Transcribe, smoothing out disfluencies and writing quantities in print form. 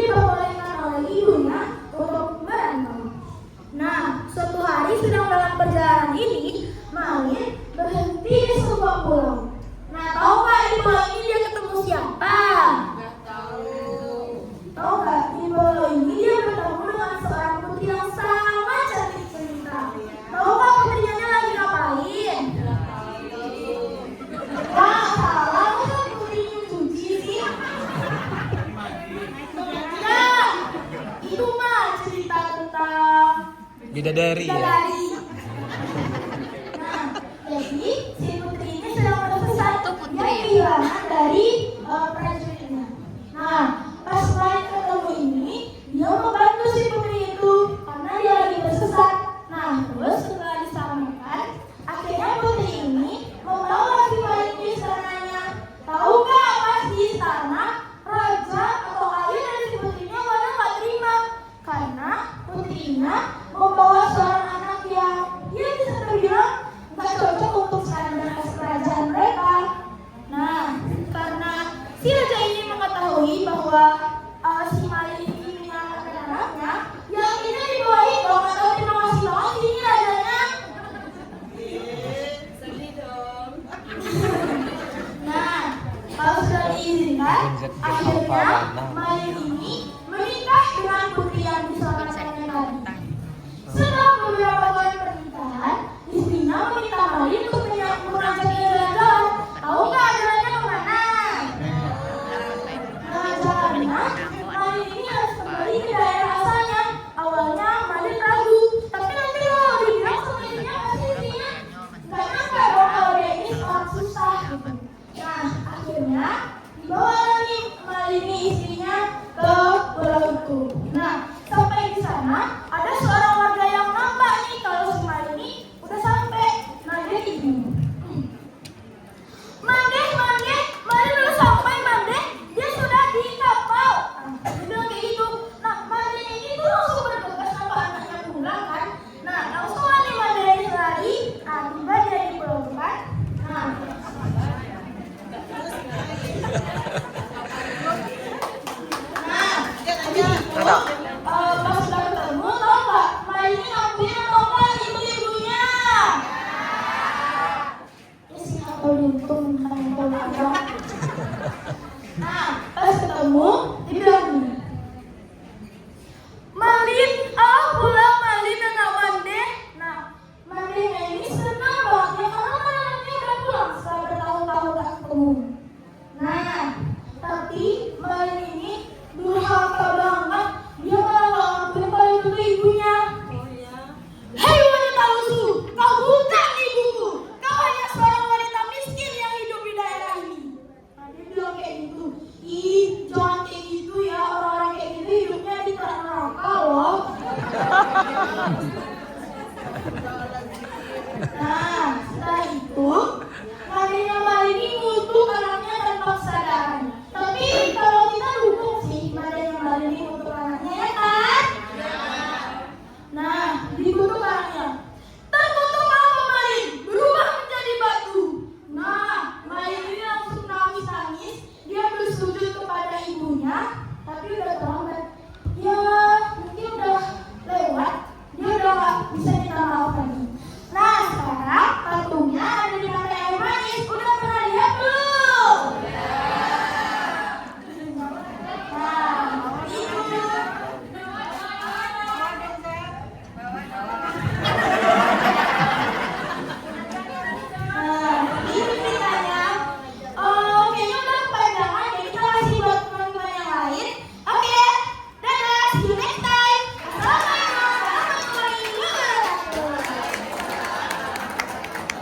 diperbolehkan oleh ibunya untuk berantem. Nah, suatu hari sedang dalam perjalanan ini, Malin berhenti di sebuah pulau. Nah, tahu nggak di pulau ini dia ketemu siapa? Nggak tahu. Tahu nggak di pulau ini dia bertemu dengan seorang putri yang sangat cantik cerita. Tahu nggak putrinya lagi ngapain? Nggak tahu. Wah, salah, masa putrinya cuci sih? Nah, itu mah cerita tentang Bidadari ya. bidadari. Nah, jadi si putri ini sedang berpesan Itu putri dia ya? kehilangan dari prajuritnya. Nah, pas Malin ketemu ini, dia membantu si putri itu karena dia lagi bersesat. Nah, terus setelah diselamatkan, akhirnya putri ini membawa si Malin ke istananya. Tahu nggak pas di istana, raja atau ayah dari si putrinya malah nggak terima karena putrinya membawa seorang anak yang dia bisa terbilang nggak cocok untuk standar kerajaan mereka. Nah, karena si raja ini mengetahui bahwa si Malin ini menyelamatkan anaknya, yang ini dibawain dong atau terima kasih banget ini rajanya. Sedih dong. Nah, kalau sudah diizinkan, akhirnya Malin ini menikah dengan putri yang diselamatkannya tadi. Setelah beberapa bulan pernikahan, istrinya meminta Malin untuk mengajak dia jalan-jalan. Tahu nggak jalannya kemana? Nah, jalannya Malin ini harus kembali ke daerah asalnya. Awalnya Malin ragu, tapi nanti kalau dibilang sama istrinya pasti istrinya nggak nyangka dong kalau dia ini orang susah gitu. Nah, akhirnya dibawa lagi Malin ini istrinya ke pulau itu. Nah, sampai di sana ada seorang warga yang nampak nih kalau si Malin ini udah sampai. Nah, dia gini, Mandeh, Malin udah sampai, Mandeh. Dia sudah di kapal. Nah, dia bilang kayak gitu. Nah, Mandeh ini tuh langsung bergegas sampai anaknya pulang kan. Nah, langsung nih Mandeh ini lari. Nah, tiba dia di pulau depan. Nah, pas udah ketemu, tau nggak? Malin ini ngakuin atau nggak ibu-ibunya? Ya sih, atau diuntung, atau